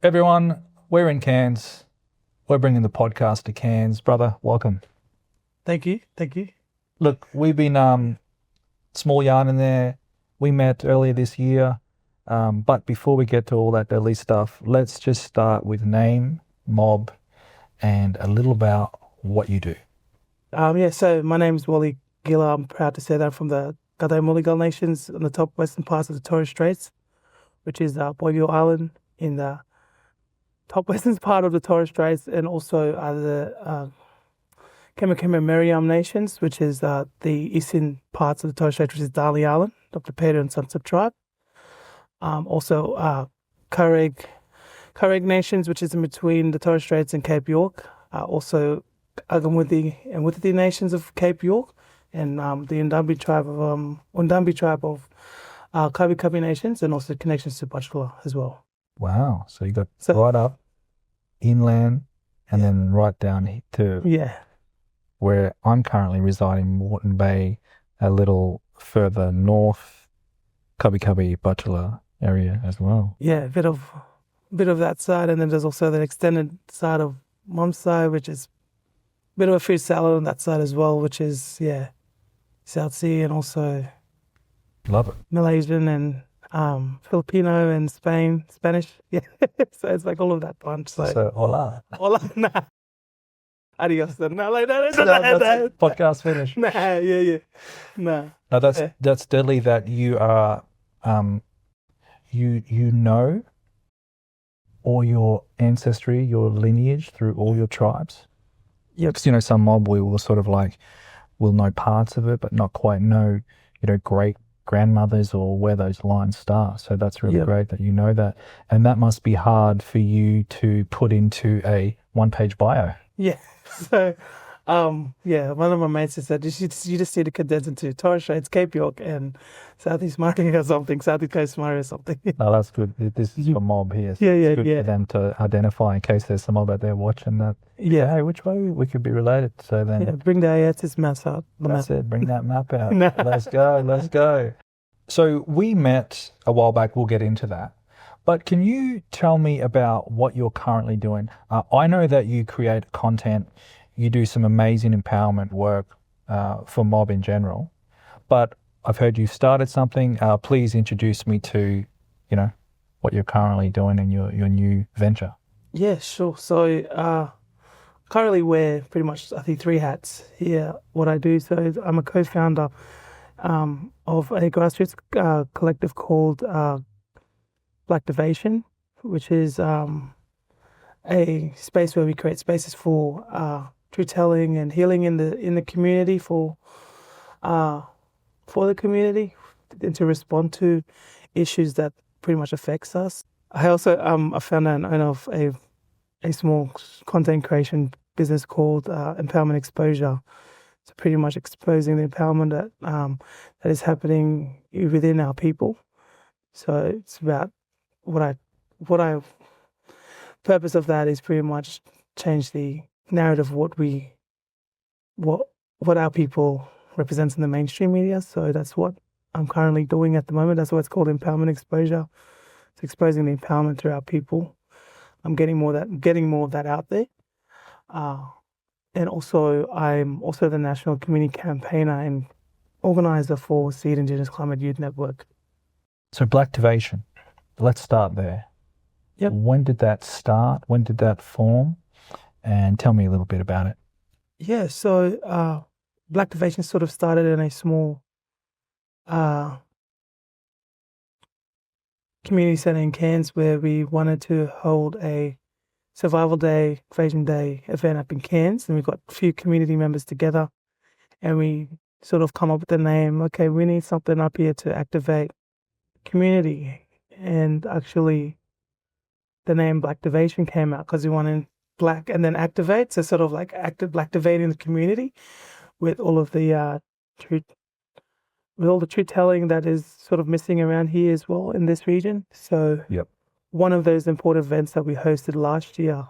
Everyone, we're in Cairns. We're bringing the podcast to Cairns. Brother, welcome. Thank you. Thank you. Look, we've been small yarn in there. We met earlier this year. But before we get to all that early stuff, let's just start with name, mob, and a little about what you do. So my name is Wally Gela. I'm proud to say that I'm from the Wollie Nations on the top western parts of the Torres Straits, which is Boyville Island in the top western part of the Torres Straits, and also the Kema Meriam Nations, which is the eastern parts of the Torres Strait, which is Darley Island, Dr. Peter and Sunset Tribe. Also Carreg Nations, which is in between the Torres Straits and Cape York. Also Agamwidi and Wititi Nations of Cape York, and the Undambi tribe of Kabi Kabi Nations, and also connections to Backlash as well. Wow. So you got right up, inland, and then right down to where I'm currently residing, Moreton Bay, a little further north, Kabi Kabi Bachelor area as well. Yeah, a bit of that side, and then there's also the extended side of Mum's side, which is a bit of a food salad on that side as well, which is South Sea, and also Love it. Malaysian and Filipino and Spanish. Yeah, so it's like all of that bunch. So hola. Hola, nah. Adios. Nah, like that. That's podcast finish. Nah, yeah. Nah. No, that's deadly that you are you know all your ancestry, your lineage through all your tribes. Yep. Because some mob we will sort of will know parts of it, but not quite know great grandmothers or where those lines start. So that's really great that you know that, and that must be hard for you to put into a one-page bio. Yeah. So, one of my mates has said, you just need to condense into Torres Strait, Cape York, and Southeast Murray or something, Southeast Coast Murray or something. No, that's good. This is for mob here. So Yeah, it's good for them to identify in case there's some mob out there watching that. Yeah. Hey, which way we could be related? So then, bring the AS's maps out. That's it. Bring that map out. Let's go. So we met a while back. We'll get into that. But can you tell me about what you're currently doing? I know that you create content, you do some amazing empowerment work for mob in general, but I've heard you've started something. Please introduce me to, what you're currently doing in your new venture. Yeah, sure. So currently wear pretty much, I think, 3 hats here. What I do, so I'm a co-founder of a grassroots collective called Blacktivation, which is a space where we create spaces for truth telling and healing in the community for the community, and to respond to issues that pretty much affects us. I also a founder and owner of a small content creation business called Empowerment Exposure. So pretty much exposing the empowerment that is happening within our people. So it's about what I purpose of that is pretty much change the narrative of what our people represents in the mainstream media. So that's what I'm currently doing at the moment. That's why it's called Empowerment Exposure. It's exposing the empowerment through our people. I'm getting more of that out there. And also I'm also the national community campaigner and organizer for Seed Indigenous Climate Youth Network. So Blacktivation, let's start there. Yep. When did that start? When did that form? And tell me a little bit about it. Yeah, so Blacktivation sort of started in a small community center in Cairns, where we wanted to hold a Survival Day, Invasion Day event up in Cairns, and we got a few community members together, and we sort of come up with the name. Okay, we need something up here to activate community, and actually, the name Blacktivation came out because we wanted black and then activate, so sort of like Blacktivating the community with all of the truth telling that is sort of missing around here as well in this region. So one of those important events that we hosted last year,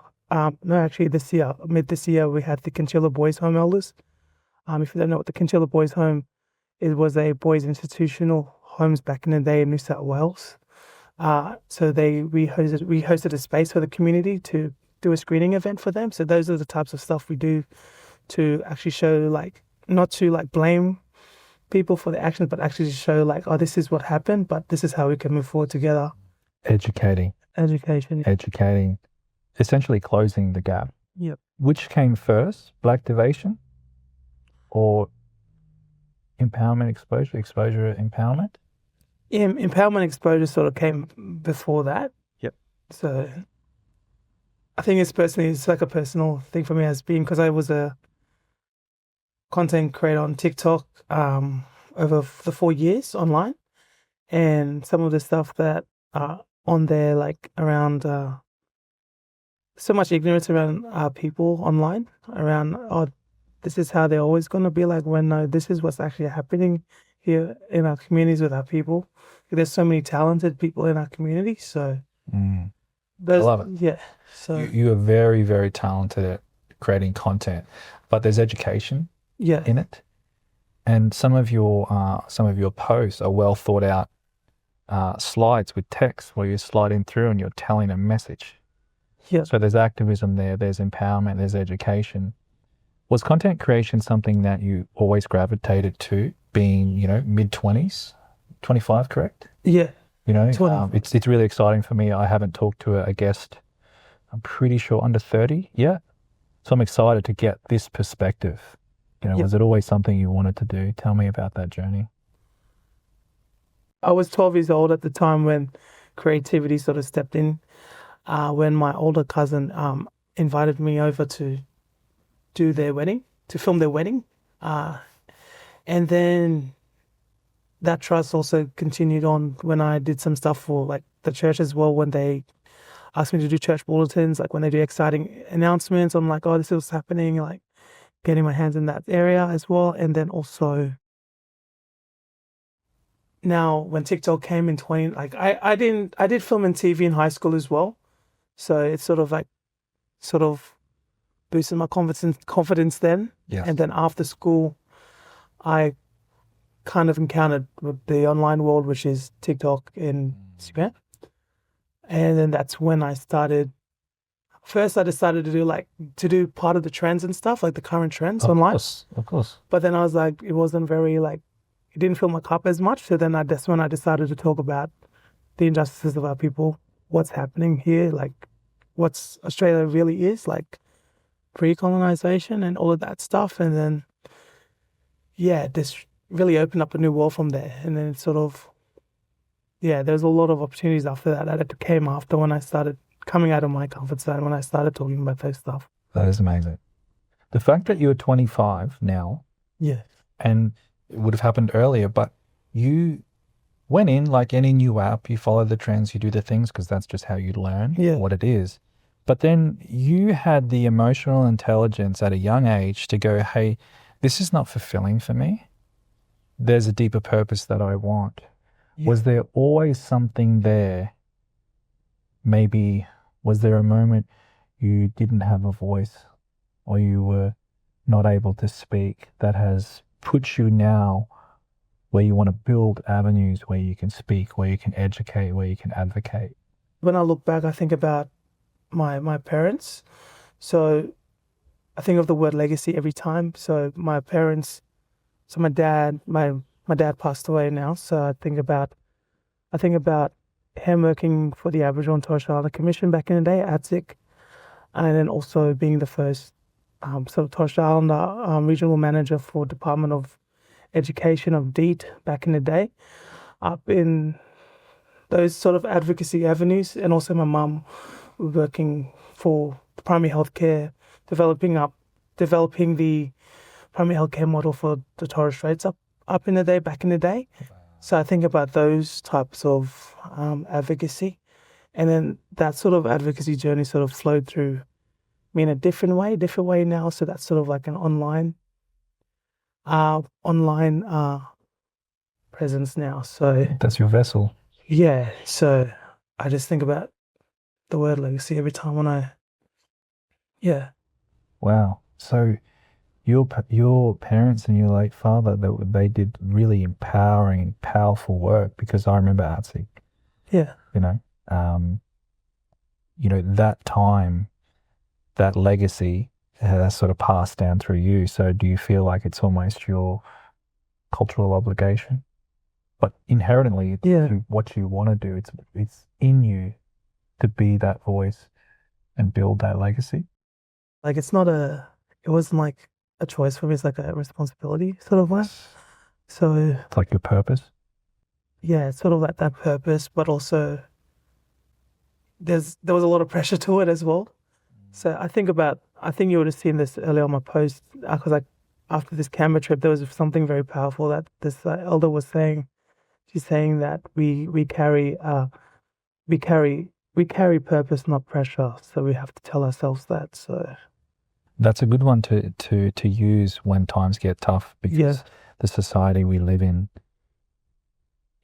mid this year, we had the Chinchilla Boys Home Elders. If you don't know what the Chinchilla Boys Home, it was a boys institutional homes back in the day in New South Wales. So we hosted a space for the community to do a screening event for them. So those are the types of stuff we do to actually show, like, not to like blame people for the actions, but actually to show like, oh, this is what happened, but this is how we can move forward together. Educating, essentially closing the gap. Yep. Which came first, Blacktivation or empowerment, exposure, empowerment? Empowerment exposure sort of came before that. Yep. So I think it's like a personal thing for me, as being, because I was a content creator on TikTok over the 4 years online, and some of the stuff that on there, like around so much ignorance around people online, around, oh, this is how they're always going to be like, when no, this is what's actually happening here in our communities with our people. There's so many talented people in our community, so I love it. Yeah, so you are very, very talented at creating content, but there's education in it, and some of your posts are well thought out slides with text where you're sliding through and you're telling a message. Yeah. So there's activism there, there's empowerment, there's education. Was content creation something that you always gravitated to, being, mid-20s, 25, correct? Yeah. It's really exciting for me. I haven't talked to a guest, I'm pretty sure, under 30 yet. So I'm excited to get this perspective. Was it always something you wanted to do? Tell me about that journey. I was 12 years old at the time when creativity sort of stepped in, when my older cousin invited me over to do their wedding, to film their wedding. And then that trust also continued on when I did some stuff for like the church as well, when they asked me to do church bulletins, like when they do exciting announcements. I'm like, oh, this is happening, like getting my hands in that area as well. And then also now when TikTok came in 20, like I did film and TV in high school as well. So it's sort of boosted my confidence then. Yes. And then after school, I kind of encountered with the online world, which is TikTok and Instagram. And then that's when I started. First, I decided to do part of the trends and stuff, like the current trends online. Of course. But then I was like, it wasn't very, it didn't fill my cup as much. So then that's when I decided to talk about the injustices of our people, what's happening here, like what's Australia really is, like pre-colonization and all of that stuff. And then, this really opened up a new world from there. And then there's a lot of opportunities after that came after when I started coming out of my comfort zone, when I started talking about those stuff. That is amazing. The fact that you're 25 now, and it would have happened earlier, but you went in like any new app, you follow the trends, you do the things because that's just how you learn what it is. But then you had the emotional intelligence at a young age to go, hey, this is not fulfilling for me. There's a deeper purpose that I want. Was there always something there? Maybe was there a moment you didn't have a voice or you were not able to speak that has put you now where you want to build avenues where you can speak, where you can educate, where you can advocate? When I look back, I think about my parents. So I think of the word legacy every time. So my parents, my dad passed away now. So I think about him working for the Aboriginal and Torres Strait Islander Commission back in the day, ATSIC, and then also being the first Torres Strait Islander regional manager for Department of Education of DEET back in the day, up in those sort of advocacy avenues. And also my mum working for primary healthcare, developing the primary healthcare model for the Torres Straits up in the day, back in the day. So I think about those types of advocacy, and then that sort of advocacy journey sort of flowed through me in a different way now. So that's sort of like an online presence now. So that's your vessel. Yeah. So I just think about the word legacy every time when I. Wow. So your parents and your late father, they did really empowering, powerful work, because I remember ATSIC. Yeah. That time, that legacy has sort of passed down through you. So do you feel like it's almost your cultural obligation? But inherently, it's what you want to do. It's in you to be that voice and build that legacy. Like it wasn't like a choice for me. It's like a responsibility sort of way. So it's like your purpose. Yeah, it's sort of like that purpose, but also there was a lot of pressure to it as well. So I think you would have seen this earlier on my post, because after this Canberra trip, there was something very powerful that this elder was saying. She's saying that we carry purpose, not pressure. So we have to tell ourselves that. So that's a good one to use when times get tough, because the society we live in,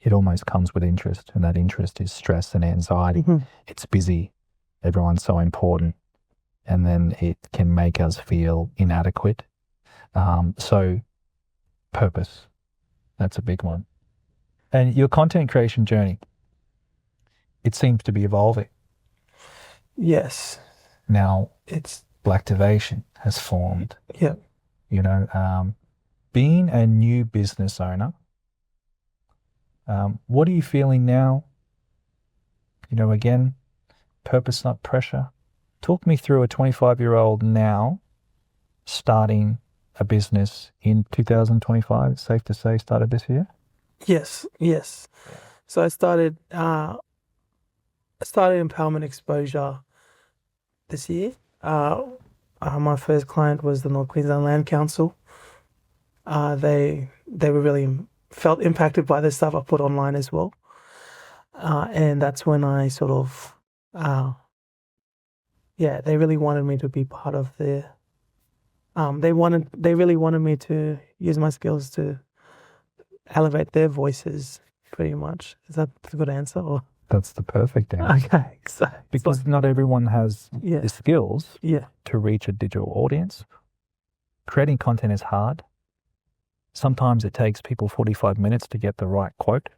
it almost comes with interest, and that interest is stress and anxiety. Mm-hmm. It's busy. Everyone's so important. And then it can make us feel inadequate. So purpose, that's a big one. And your content creation journey, it seems to be evolving. Yes. Now, Blacktivation has formed. Yeah. Being a new business owner, what are you feeling now? Again, purpose, not pressure. Talk me through a 25-year-old now starting a business in 2025. It's safe to say started this year? Yes. So I started Empowerment Exposure this year. My first client was the North Queensland Land Council. They were really felt impacted by the stuff I put online as well. And that's when I sort of, they really wanted me to be part of the, they really wanted me to use my skills to elevate their voices, pretty much. Is that a good answer? Or? That's the perfect answer. Okay. So because not everyone has the skills to reach a digital audience. Creating content is hard. Sometimes it takes people 45 minutes to get the right quote.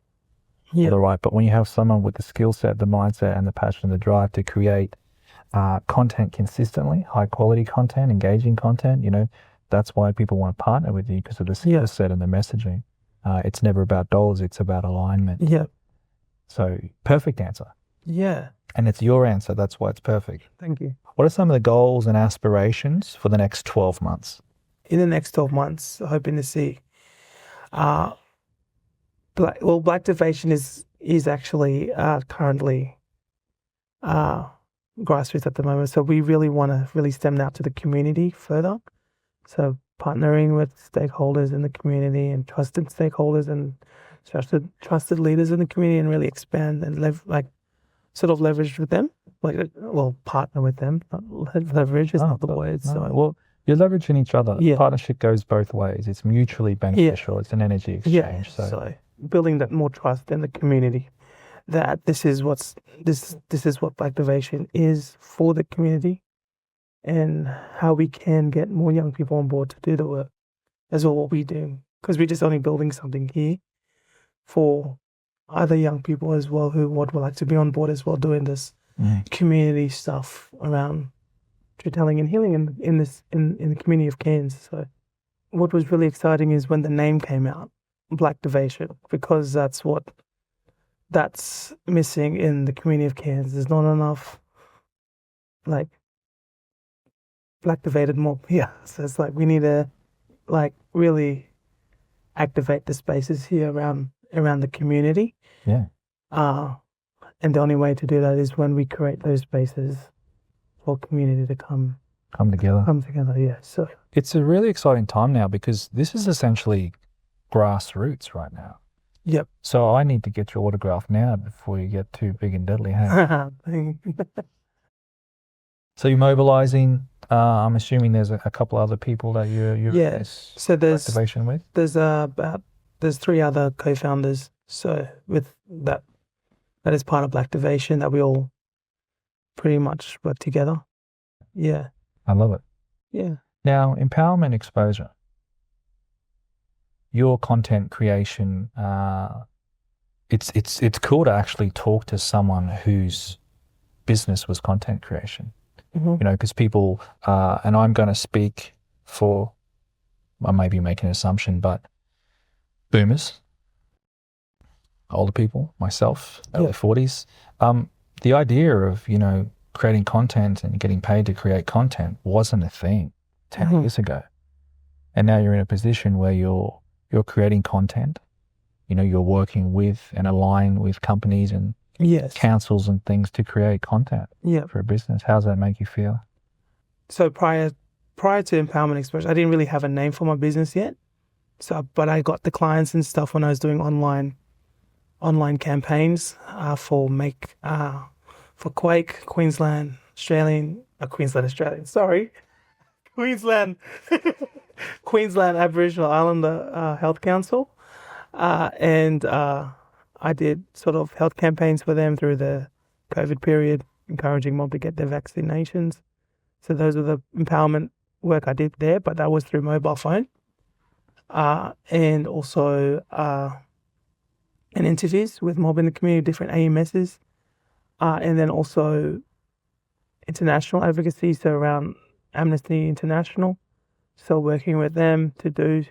But when you have someone with the skill set, the mindset, and the passion, the drive to create content consistently, high quality content, engaging content, that's why people want to partner with you, because of the skill set and the messaging. It's never about dollars, it's about alignment. Yeah. So perfect answer. Yeah. And it's your answer, that's why it's perfect. Thank you. What are some of the goals and aspirations for the next 12 months? In the next 12 months, hoping to see Blacktivation is actually currently grassroots at the moment. So we really want to really stem out to the community further. So partnering with stakeholders in the community and trusted stakeholders and trusted leaders in the community, and really expand and leverage with them. Partner with them. Leverage is not the word. Well, you're leveraging each other. Yeah. Partnership goes both ways. It's mutually beneficial. Yeah. It's an energy exchange. Yeah. So building that more trust in the community, that this is what Blacktivation is for the community, and how we can get more young people on board to do the work as well what we do. Because we're just only building something here for other young people as well who would like to be on board as well, doing this community stuff around truth-telling and healing in the community of Cairns. So what was really exciting is when the name came out, Blacktivation, because that's missing in the community of Cairns. There's not enough Blacktivated more. Yeah. So it's we need to really activate the spaces here around the community. Yeah. And the only way to do that is when we create those spaces for community to come together. Yeah. So it's a really exciting time now, because this is essentially grassroots right now. Yep. So I need to get your autograph now before you get too big and deadly. Hey? So you're mobilizing. I'm assuming there's a couple other people that you're So there's activation with. There's 3 other co-founders. So with that is part of Blacktivation, that we all pretty much work together. Yeah. I love it. Yeah. Now, Empowerment Exposure, your content creation it's cool to actually talk to someone whose business was content creation. Mhm. You know, because people, and I'm going to speak for, I may be making an assumption, but boomers, older people, myself, early 40s, the idea of, you know, creating content and getting paid to create content wasn't a thing 10 Mhm. years ago. And now you're in a position where you're creating content, you know, you're working with and align with companies and Yes. councils and things to create content Yeah. for a business. How does that make you feel? So prior to Empowerment Exposure, I didn't really have a name for my business yet. So, but I got the clients and stuff when I was doing online campaigns for Quake, Queensland Australian. Sorry, Queensland, Queensland Aboriginal Islander Health Council, and I did sort of health campaigns for them through the COVID period, encouraging them to get their vaccinations. So those were the empowerment work I did there, but that was through mobile phone. And also in interviews with mob in the community, different AMSs, and then also international advocacy, so around Amnesty International. So working with them to do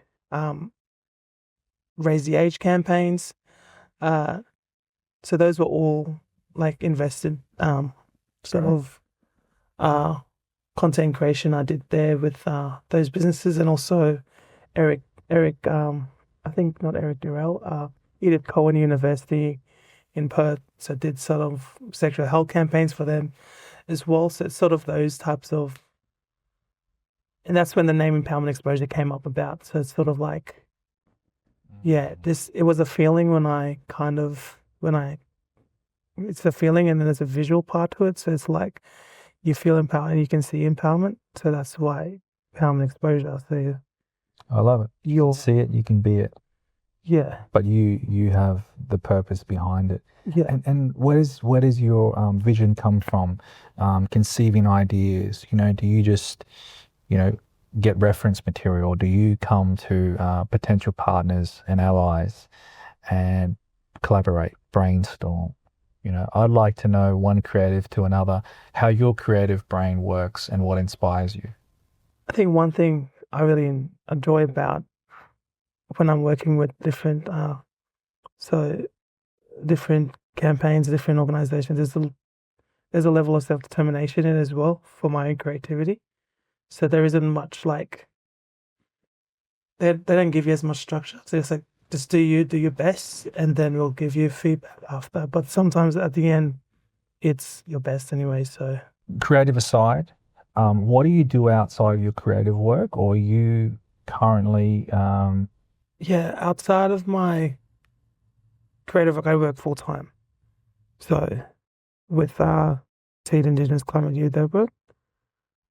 raise the age campaigns. So those were all like invested sort of content creation I did there with those businesses, and also Eric, I think not Eric Durrell, Edith Cowan University in Perth. So did sort of sexual health campaigns for them as well. So it's sort of those types of, and that's when the name Empowerment Exposure came up about. So it's sort of like, yeah, it was a feeling it's a feeling, and then there's a visual part to it. So it's like you feel empowered and you can see empowerment. So that's why Empowerment Exposure. So I love it. You see it, you can be it. Yeah. But you have the purpose behind it. Yeah. And where does your vision come from? Conceiving ideas, you know, do you just, you know, get reference material? Do you come to potential partners and allies and collaborate, brainstorm? You know, I'd like to know, one creative to another, how your creative brain works and what inspires you. I think one thing I really enjoy about when I'm working with different campaigns, different organizations, there's a level of self-determination in it as well for my own creativity. So there isn't much like, they don't give you as much structure. So it's like, just do your best, and then we'll give you feedback after. But sometimes at the end, it's your best anyway. So creative aside, what do you do outside of your creative work, or are you currently? Yeah, outside of my creative work, I work full time. So with Teen Indigenous Climate Youth Network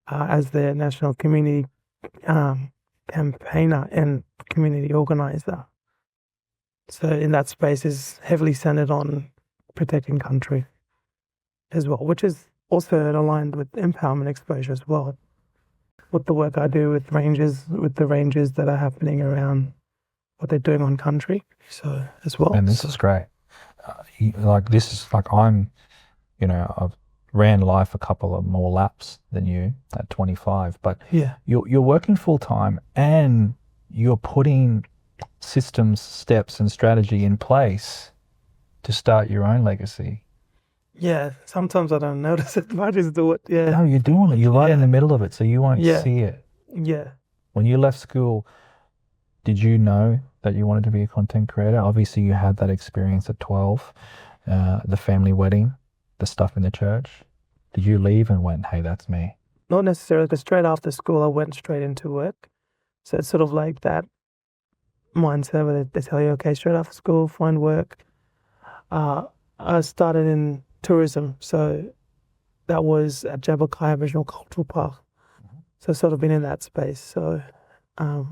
as their national community campaigner and community organizer. So in that space is heavily centered on protecting country as well, which is also aligned with empowerment exposure as well. With the work I do with the rangers that are happening around what they're doing on country, so as well. And this is great. I'm, you know, I've ran life a couple of more laps than you at 25, but yeah, you're working full time and you're putting systems, steps, and strategy in place to start your own legacy. Yeah, sometimes I don't notice it, but I just do it. Yeah. No, you're doing it. You're right in the middle of it, so you won't see it. Yeah. When you left school, did you know that you wanted to be a content creator? Obviously, you had that experience at 12, the family wedding, the stuff in the church. Did you leave and went, hey, that's me? Not necessarily, because straight after school, I went straight into work. So it's sort of like that mindset where they tell you, okay, straight after school, find work. I started in tourism, so that was at Gela Aboriginal Cultural Park. Mm-hmm. So I've sort of been in that space. So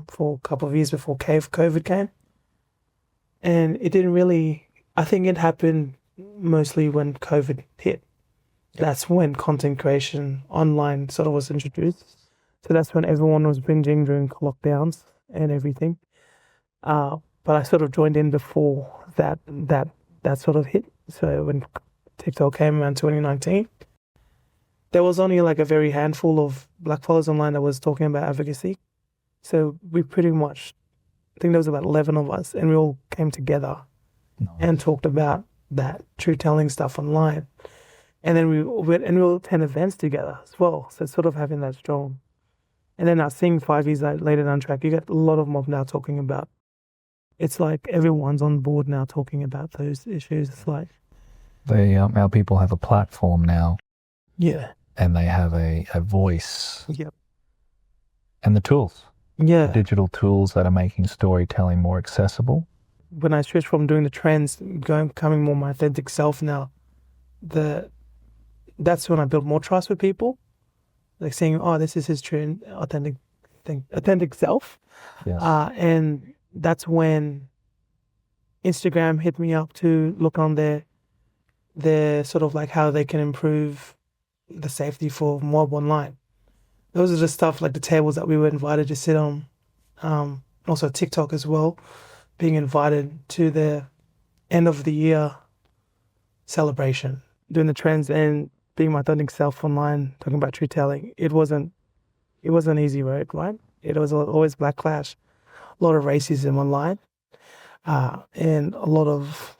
for a couple of years before COVID came. And it didn't really, I think it happened mostly when COVID hit. Yep. That's when content creation online sort of was introduced. So that's when everyone was binging during lockdowns and everything. But I sort of joined in before that that sort of hit. So when TikTok came around 2019, there was only like a very handful of black followers online that was talking about advocacy. So we pretty much, I think there was about 11 of us, and we all came together and talked about that truth telling stuff online. And then we all attend events together as well. So sort of having that strong. And then now seeing 5 years later down track, you get a lot of mob now talking about, it's like everyone's on board now talking about those issues. It's like our people have a platform now. Yeah. And they have a voice. Yep. And the tools. Yeah. The digital tools that are making storytelling more accessible. When I switched from doing the trends, becoming more my authentic self now, that's when I built more trust with people. Like saying, oh, this is his true authentic self. Yes. And that's when Instagram hit me up to look on their sort of like how they can improve the safety for mob online. Those are the stuff like the tables that we were invited to sit on. Also TikTok as well, being invited to the end of the year celebration, doing the trends and being my authentic self online, talking about truth telling. It wasn't easy road, right? It was always Backlash, a lot of racism online, and a lot of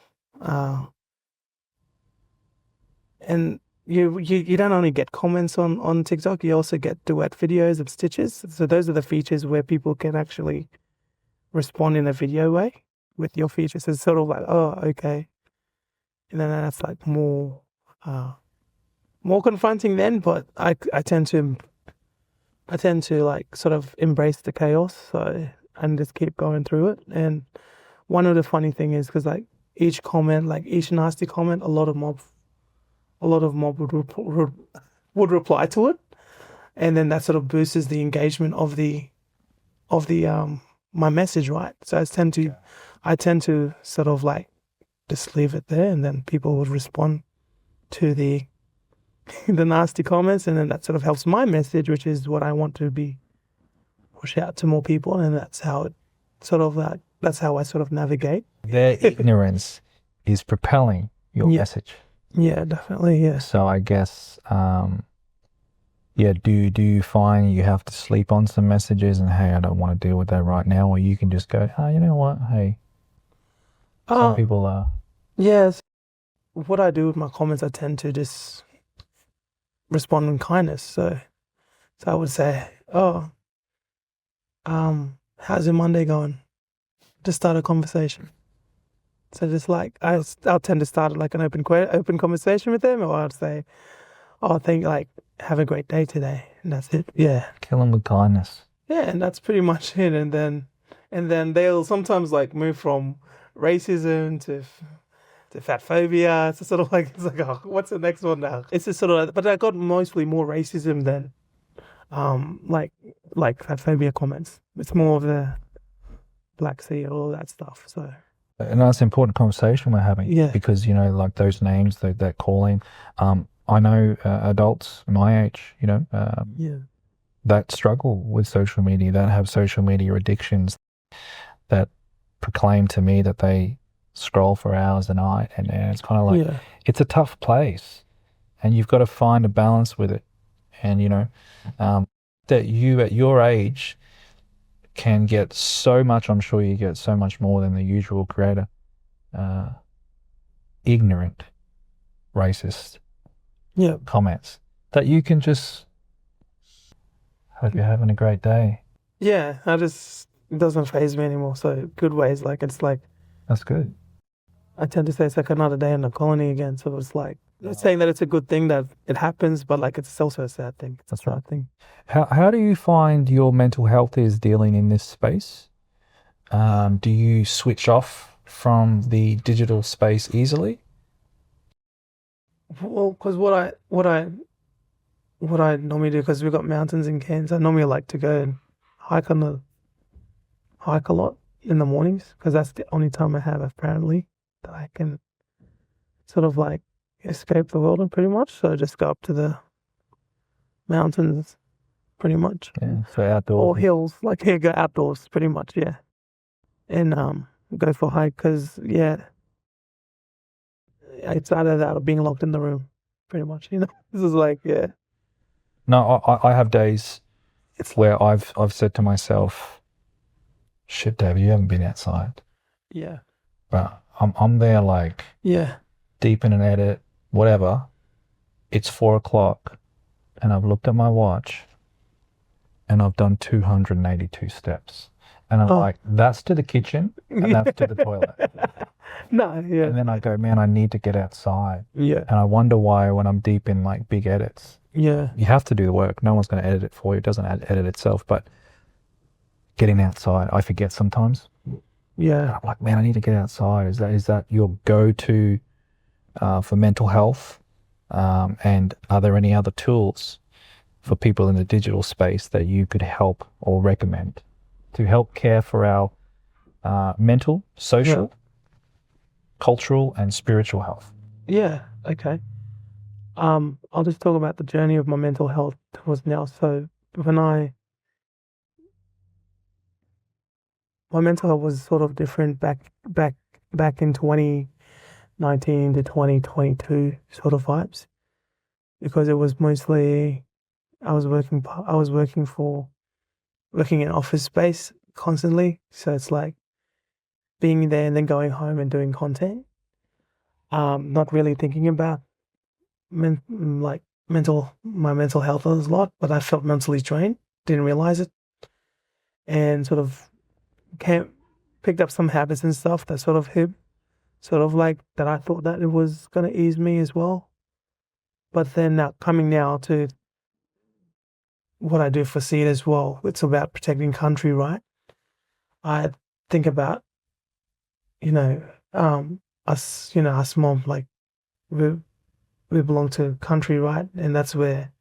and you don't only get comments on TikTok, you also get duet videos of stitches. So those are the features where people can actually respond in a video way with your features. So it's sort of like, oh, okay. And then that's like more confronting then, but I tend to like sort of embrace the chaos, and just keep going through it. And one of the funny thing is, because like each comment, like each nasty comment, a lot of mob would reply to it, and then that sort of boosts the engagement of the my message, right? So I tend to sort of like just leave it there, and then people would respond to the nasty comments, and then that sort of helps my message, which is what I want to be push out to more people, and that's how it sort of that's how I sort of navigate. Their ignorance is propelling your message. Yeah, definitely. Yeah. So I guess, do you find you have to sleep on some messages and, hey, I don't want to deal with that right now, or you can just go, oh, you know what, hey, some people are. Yes. What I do with my comments, I tend to just respond in kindness. So I would say, oh, how's your Monday going? Just start a conversation. So just like I'll tend to start like an open conversation with them, or I'll say, "Oh, have a great day today," and that's it. Yeah, kill them with kindness. Yeah, and that's pretty much it. And then they'll sometimes like move from racism to fat phobia. It's sort of like oh, what's the next one now? It's just sort of, but I got mostly more racism than like fat phobia comments. It's more of the Black Sea, all that stuff. So. And that's an important conversation we're having, because, you know, like those names, that calling, I know adults my age, you know, that struggle with social media, that have social media addictions, that proclaim to me that they scroll for hours a night, and it's kind of like, it's a tough place, and you've got to find a balance with it. And, you know, that you at your age can get so much, I'm sure you get so much more than the usual creator. Ignorant, racist comments that you can just hope you're having a great day. Yeah, it doesn't faze me anymore. So good ways, like it's like. That's good. I tend to say it's like another day in the colony again. So it's like, not saying that it's a good thing that it happens, but like it's also a sad thing. It's a sad thing. How do you find your mental health is dealing in this space? Do you switch off from the digital space easily? Well, because what I normally do, because we've got mountains in Cairns, I normally like to go and hike a lot in the mornings, because that's the only time I have apparently that I can sort of like escape the world, and pretty much. So just go up to the mountains, pretty much. Yeah, so outdoors. Or hills, like go outdoors, pretty much, yeah. And go for a hike, because it's either that or being locked in the room, pretty much. You know, this is like, yeah, No, I have days it's where I've said to myself, shit, Dave, you haven't been outside. yeah, But I'm there like yeah, deep in an edit, whatever. It's 4 o'clock and I've looked at my watch and I've done 282 steps. And I'm Oh. like, that's to the kitchen and that's to the toilet. no, yeah, And then I go, man, I need to get outside. yeah, And I wonder why when I'm deep in like big edits, yeah, you have to do the work. No one's going to edit it for you. It doesn't edit itself. But getting outside, I forget sometimes. yeah, I'm like, man, I need to get outside. Is that your go-to for mental health? And are there any other tools for people in the digital space that you could help or recommend to help care for our mental, social, cultural, and spiritual health? yeah. Okay. I'll just talk about the journey of my mental health towards now. So my mental health was sort of different back in 2019 to 2022 sort of vibes, because it was mostly I was working in office space constantly. So it's like being there and then going home and doing content. Not really thinking about my mental health a lot, but I felt mentally drained, didn't realize it, and sort of picked up some habits and stuff that sort of like that I thought that it was gonna ease me as well. But then coming now to what I do for Seed as well, it's about protecting country, right? I think about, us mom, like we belong to country, right? And that's where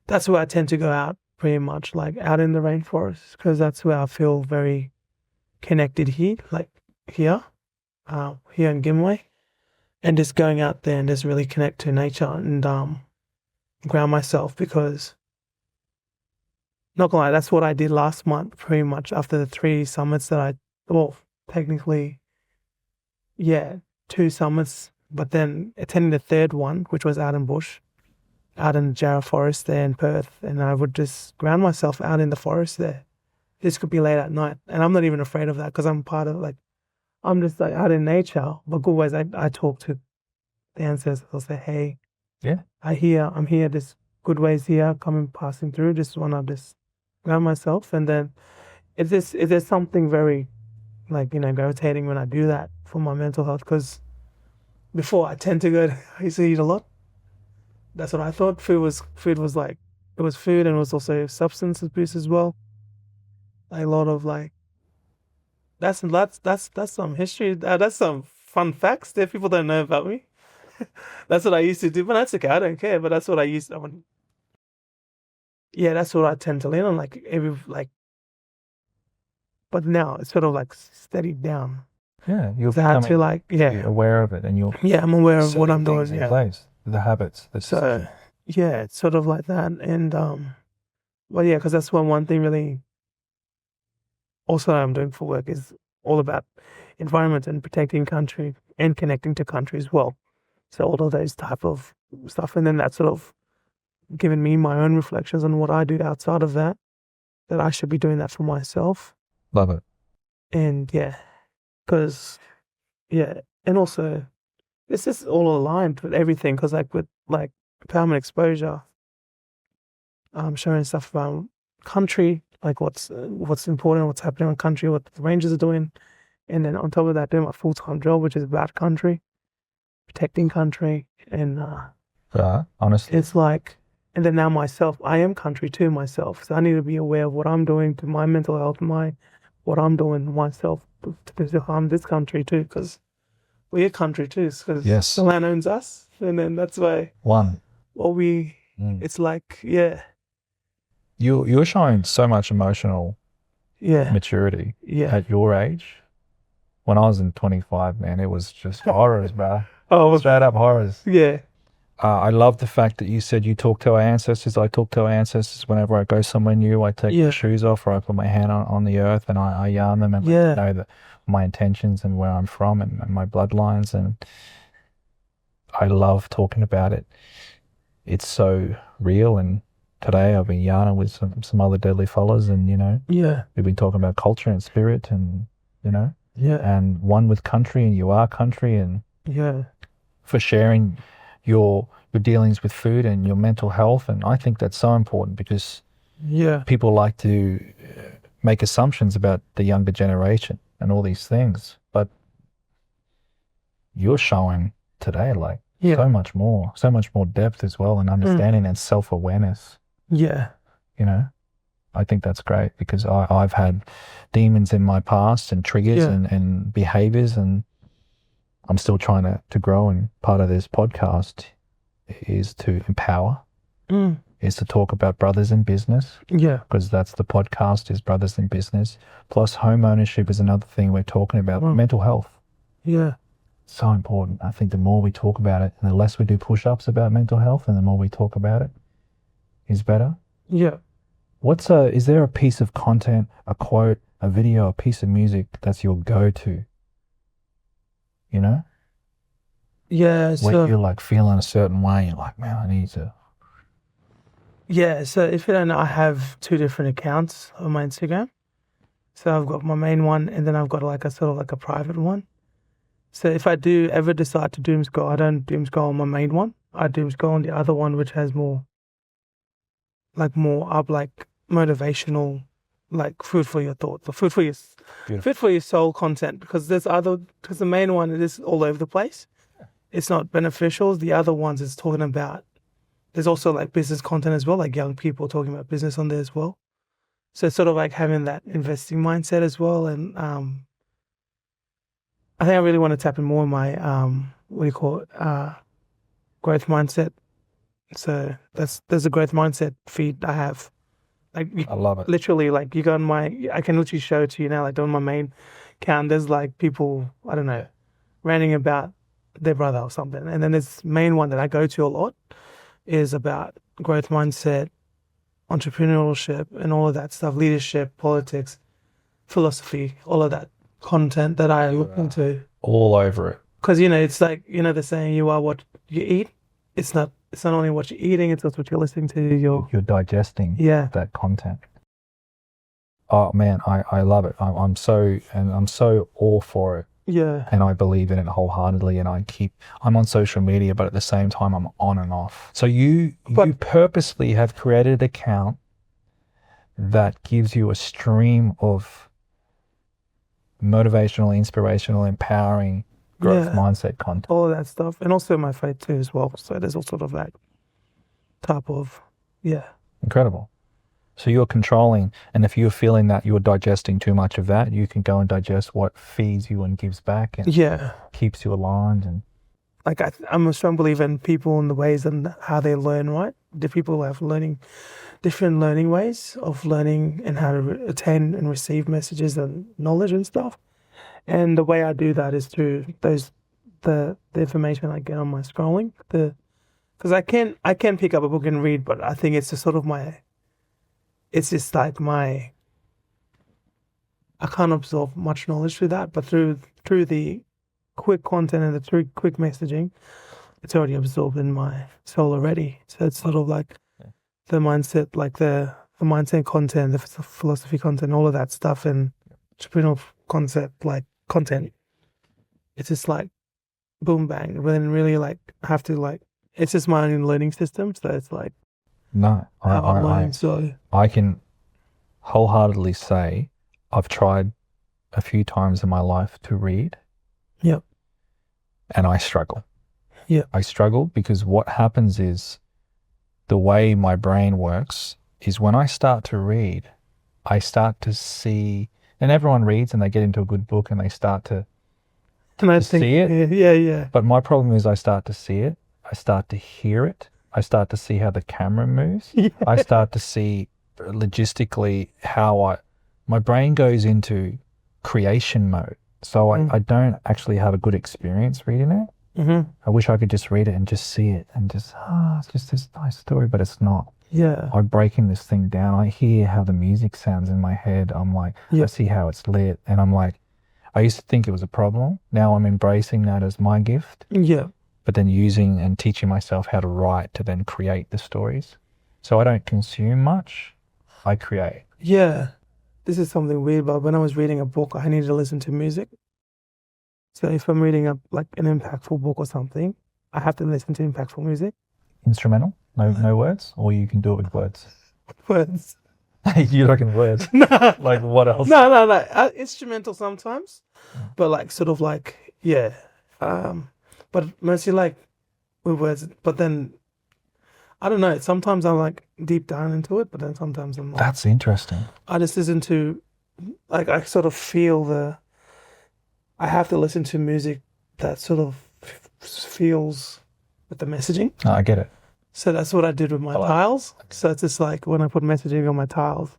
I tend to go out pretty much, like out in the rainforest, because that's where I feel very connected here, like here in Gimway, and just going out there and just really connect to nature and ground myself, because not gonna lie, that's what I did last month pretty much after the 3 summits that technically, yeah, 2 summits, but then attending the 3rd one, which was out in bush, out in Jarrah Forest there in Perth, and I would just ground myself out in the forest there. This could be late at night, and I'm not even afraid of that because I'm part of, like, I'm just like out in nature, but good ways. I talk to the ancestors. I'll say, hey, Yeah. I'm here, there's good ways here, passing through, just want to just ground myself. And then if there's something very, like, gravitating when I do that for my mental health, because before I used to eat a lot. That's what I thought. Food was like, it was food, and it was also substance abuse as well. A lot of like, that's some history. That's some fun facts that people don't know about me. That's what I used to do, but that's okay. I don't care. But that's what I used. Yeah, that's what I tend to lean on. But now it's sort of like steadied down. Yeah, you're So I had to becoming aware of it, and you're I'm aware of what I'm doing. things in place, the habits. So yeah, it's sort of like that, and well, yeah, because that's one thing really. Also, I'm doing for work is all about environment and protecting country and connecting to country as well. So all of those type of stuff, and then that sort of given me my own reflections on what I do outside of that I should be doing that for myself. Love it. And yeah, because and also this is all aligned with everything, because with empowerment exposure, showing stuff about country, like what's important, what's happening on country, what the Rangers are doing, and then on top of that, doing my full-time job, which is about country, protecting country, and honestly, it's like, and then now myself, I am country too myself, so I need to be aware of what I'm doing to my mental health, what I'm doing myself to harm this country too, because we're country too, because the land owns us, and then that's why it's like, yeah. You're showing so much emotional maturity at your age. When I was in 25, man, it was just horrors, bro. Straight up horrors. Yeah. I love the fact that you said you talk to our ancestors. I talk to our ancestors whenever I go somewhere new. I take my shoes off, or I put my hand on the earth, and I yarn them and let them know that my intentions and where I'm from and my bloodlines. And I love talking about it. It's so real. And today I've been yarning with some other deadly fellas, and we've been talking about culture and spirit, and and one with country, and you are country, and for sharing your dealings with food and your mental health. And I think that's so important, because people like to make assumptions about the younger generation and all these things, but you're showing today so much more depth as well, and understanding and self-awareness. I think that's great, because I've had demons in my past and triggers and behaviors, and I'm still trying to grow. And part of this podcast is to empower, is to talk about brothers in business, because that's the podcast, is brothers in business. Plus home ownership is another thing we're talking about. Mental health, so important. I think the more we talk about it, and the less we do push-ups about mental health, and the more we talk about it, is better. Is there a piece of content, a quote, a video, a piece of music that's your go-to? When you're like feeling a certain way, you're like, man, I need to. So if you don't know, I have 2 different accounts on my Instagram. So I've got my main one, and then I've got like a sort of like a private one. So if I do ever decide to doom scroll, I don't doom scroll on my main one. I doom scroll on the other one, which has more up, like motivational, like food for your thoughts, or food for your soul content. Because the main one, it is all over the place. It's not beneficial. The other ones is talking about, there's also like business content as well, like young people talking about business on there as well. So it's sort of like having that investing mindset as well. And I think I really want to tap in more in my, growth mindset. So there's a growth mindset feed I have. Like I love it. Literally, like you go on I can literally show it to you now, like on my main account, there's like people, I don't know, ranting about their brother or something. And then this main one that I go to a lot is about growth mindset, entrepreneurship, and all of that stuff, leadership, politics, philosophy, all of that content that I look into. All over it. Because, it's like, the saying, you are what you eat. It's not only what you're eating, it's also what you're listening to. You're digesting that content. Oh man, I love it. I'm so all for it. And I believe in it wholeheartedly, and I'm on social media, but at the same time I'm on and off. So you purposely have created an account that gives you a stream of motivational, inspirational, empowering growth mindset content. All of that stuff. And also my faith too as well. So there's all sort of that type of, Incredible. So you're controlling, and if you're feeling that you're digesting too much of that, you can go and digest what feeds you and gives back and keeps you aligned. And like I'm a strong believer in people and the ways and how they learn, right? The people have different learning ways of learning and how to attain and receive messages and knowledge and stuff. And the way I do that is through the information I get on my scrolling. Because I can pick up a book and read, but I think it's just sort of it's just like I can't absorb much knowledge through that, but through the quick content and through quick messaging, it's already absorbed in my soul already. So it's sort of like the mindset, like the mindset content, the philosophy content, all of that stuff, and entrepreneurial concept, like content. It's just like boom bang. But then really like have to like, it's just my own learning system. So it's like, no, I can wholeheartedly say I've tried a few times in my life to read. Yep. And I struggle. Yeah. I struggle because what happens is the way my brain works is when I start to read, I start to see, and everyone reads and they get into a good book and they start to see it. Yeah. But my problem is I start to see it. I start to hear it. I start to see how the camera moves. Yeah. I start to see logistically how my brain goes into creation mode. So I don't actually have a good experience reading it. Mm-hmm. I wish I could just read it and just see it and just, it's just this nice story, but it's not. Yeah. I'm breaking this thing down. I hear how the music sounds in my head. I'm like, I see how it's lit. And I'm like, I used to think it was a problem. Now I'm embracing that as my gift. Yeah. but then using and teaching myself how to write to then create the stories. So I don't consume much, I create. Yeah. This is something weird, but when I was reading a book, I needed to listen to music. So if I'm reading an impactful book or something, I have to listen to impactful music. Instrumental? No words? Or you can do it with words? Words. You reckon words? No. Like what else? No. Instrumental sometimes, but yeah. But mostly like with words. But then I don't know. Sometimes I'm like deep down into it, but then sometimes I'm not. That's interesting. I just listen to, like, I sort of feel I have to listen to music that sort of feels with the messaging. Oh, I get it. So that's what I did with my tiles. So it's just like when I put messaging on my tiles,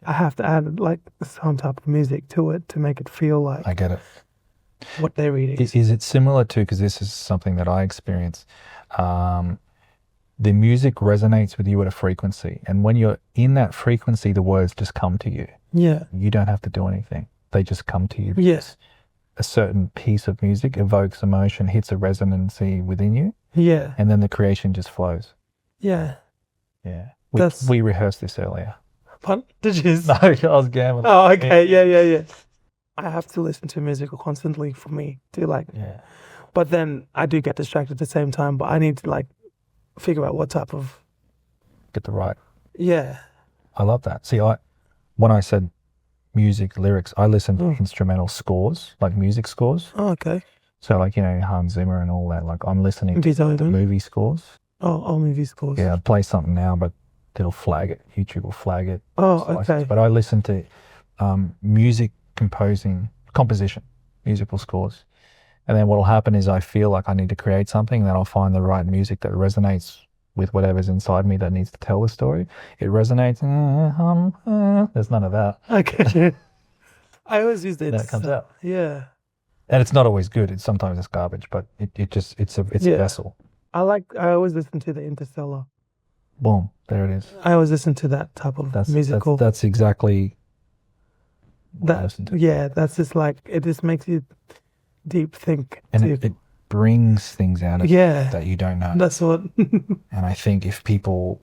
I have to add like some type of music to it to make it feel like I get it. what they're reading. Is it similar to, because this is something that I experience, the music resonates with you at a frequency, and when you're in that frequency, the words just come to you. Yeah. You don't have to do anything. They just come to you. Yes. A certain piece of music evokes emotion, hits a resonancy within you, Yeah. and then the creation just flows. Yeah. Yeah. That's- We rehearsed this earlier. Pardon? Did you? No, I was gambling. Oh, okay. Yeah. I have to listen to music constantly for me to like. Yeah. But then I do get distracted at the same time. But I need to like figure out what type of. Get the right. Yeah. I love that. See, when I said music lyrics, I listen to instrumental scores, like music scores. Oh, okay. So like, Hans Zimmer and all that. Like I'm listening to Beethoven. movie scores. Oh, movie scores. Yeah, I'd play something now, but it'll flag it. YouTube will flag it. Oh, Slices. okay. But I listen to music composition, musical scores. And then what'll happen is I feel like I need to create something, and then I'll find the right music that resonates with whatever's inside me that needs to tell the story. It resonates. There's none of that. Okay. I always use that. Then it comes out. Yeah. And it's not always good. Sometimes it's garbage, but it's a vessel. I always listen to the Interstellar. Boom, there it is. I always listen to that type of musical. That's exactly what I listen to. Yeah, that's just like, it just makes you deep think. And it brings things out of you that you don't know. That's what. And I think if people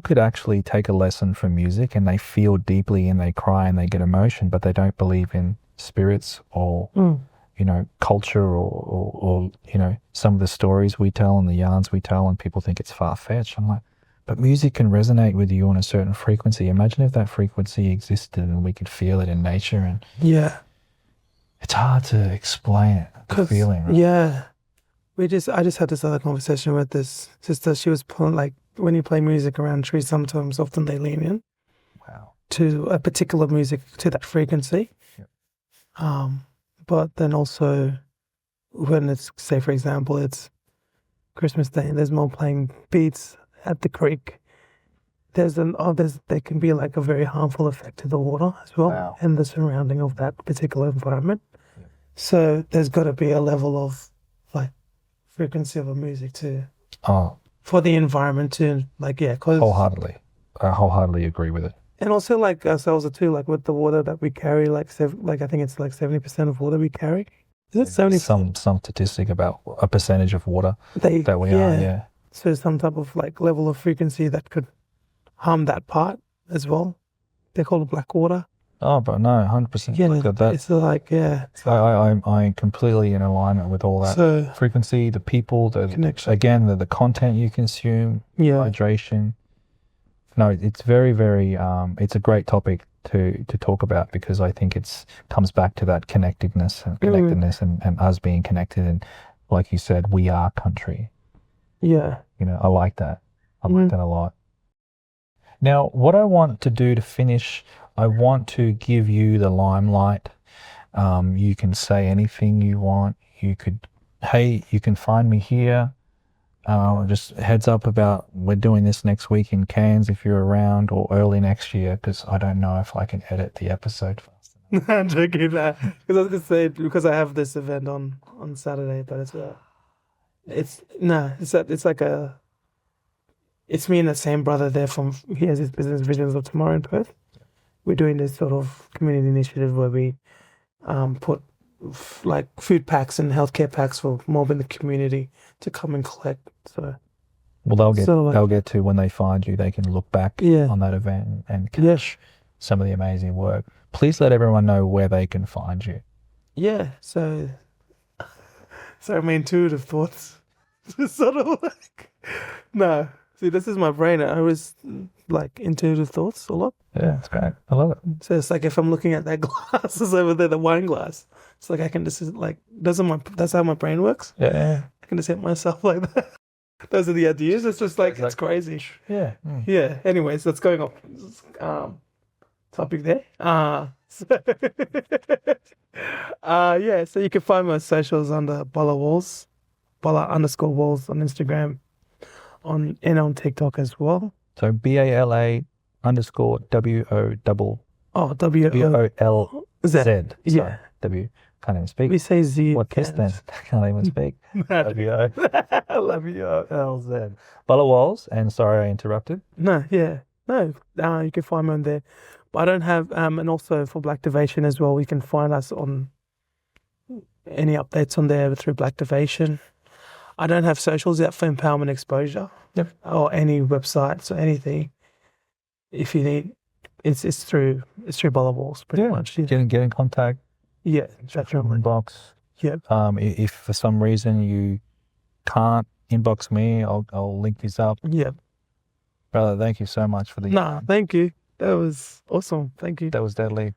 could actually take a lesson from music and they feel deeply and they cry and they get emotion, but they don't believe in spirits or culture or some of the stories we tell and the yarns we tell, and people think it's far-fetched. I'm like, but music can resonate with you on a certain frequency. Imagine if that frequency existed and we could feel it in nature. And it's hard to explain it, the feeling, right? Yeah. I just had this other conversation with this sister. She was pulling, like, when you play music around trees, often they lean in to a particular music, to that frequency. Yep. But then also when it's, say for example, it's Christmas Day and there's more playing beats at the creek, there can be like a very harmful effect to the water as well, and the surrounding of that particular environment. Yeah. So there's got to be a level of like frequency of a music for the environment to wholeheartedly. I wholeheartedly agree with it. And also like ourselves too, like with the water that we carry, I think it's like 70% of water we carry. Is it 70%? Some statistic about a percentage of water that we are. Yeah. So some type of like level of frequency that could harm that part as well. They call it black water. Oh, but no, 100%. Yeah, it's like, I'm completely in alignment with all that. So, frequency, the people, the connection. Again, the content you consume, hydration. No, it's very, very, it's a great topic to talk about, because I think comes back to that connectedness and us being connected. And like you said, we are country. Yeah. I like that. I like that a lot. Now, what I want to do to finish, I want to give you the limelight. You can say anything you want. You can find me here. Just heads up about, we're doing this next week in Cairns if you're around, or early next year, because I don't know if I can edit the episode fast enough. I'm joking that, because I was going to say, because I have this event on Saturday, but it's me and the same brother there he has his business Visions of Tomorrow in Perth. We're doing this sort of community initiative where we put like food packs and healthcare packs for mob in the community to come and collect. So Well, they'll get sort of like, they'll get to when they find you, they can look back yeah, on that event and yeah, catch some of the amazing work. Please let everyone know where they can find you. yeah. So my intuitive thoughts, just sort of like, no. See, this is my brain. I always like intuitive thoughts a lot. Yeah, it's great. I love it. So it's like if I'm looking at that glasses over there, the wine glass, it's like I can just like that's how my brain works. Yeah. I can just hit myself like that. Those are the ideas. It's just like it's crazy. Yeah. Yeah. Anyways, that's going off topic there. Yeah. So you can find my socials under Bolla_Walls on Instagram, and on TikTok as well. So BALA_WO Oh, WOLZ. WOLZ. Yeah. W. Can't even speak. We say Z. What this then? Can't even speak. WOLZ. Bala Walls, and sorry I interrupted. No, yeah. No, you can find me on there. But I don't have, and also for Blacktivation as well, you can find us on any updates on there through Blacktivation. I don't have socials yet for Empowerment Exposure. Yep. Or any websites or anything. If you need, it's through Bolla_Walls pretty much. Yeah. Get in contact. Yeah, definitely. Inbox. Yep. If for some reason you can't inbox me, I'll link this up. Yep. Brother, thank you so much for the. Nah, thank you. That was awesome. Thank you. That was deadly.